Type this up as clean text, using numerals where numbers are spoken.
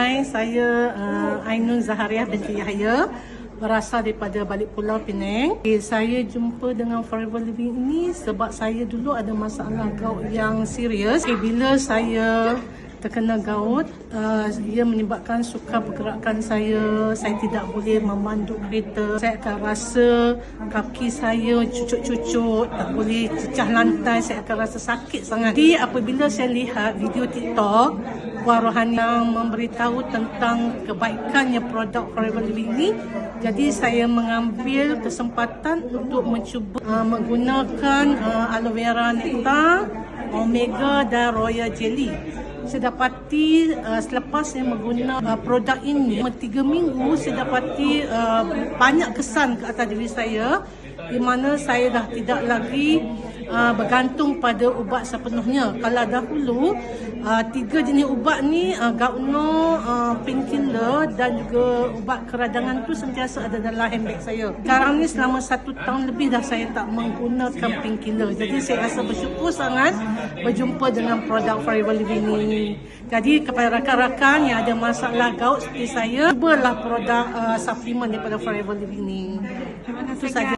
Hai, saya Ainun Zahariah binti Yahya, berasal daripada Balik Pulau Penang. Saya jumpa dengan Forever Living ini sebab saya dulu ada masalah gout yang serius. Bila saya terkena gout, ia menyebabkan suka pergerakan saya tidak boleh memandu kereta. Saya akan rasa kaki saya cucuk-cucuk, tak boleh cecah lantai, saya akan rasa sakit sangat. Jadi apabila saya lihat video TikTok Puan Rohani yang memberitahu tentang kebaikannya produk Forever Living ini, jadi saya mengambil kesempatan untuk mencuba menggunakan aloe vera nectar, omega dan royal jelly. Saya dapati selepas saya menggunakan produk ini 3 minggu, saya dapati banyak kesan ke atas diri saya, di mana saya dah tidak lagi bergantung pada ubat sepenuhnya. Kalau dahulu 3 jenis ubat ni, Gauno, painkiller dan juga ubat keradangan tu sentiasa ada dalam handbag saya. Sekarang ni selama 1 tahun lebih dah saya tak menggunakan painkiller. Jadi saya rasa bersyukur sangat berjumpa dengan produk Forever Living ni. Jadi kepada rakan-rakan yang ada masalah gout seperti saya, cubalah produk suplemen daripada Forever Living ni. Itu saja.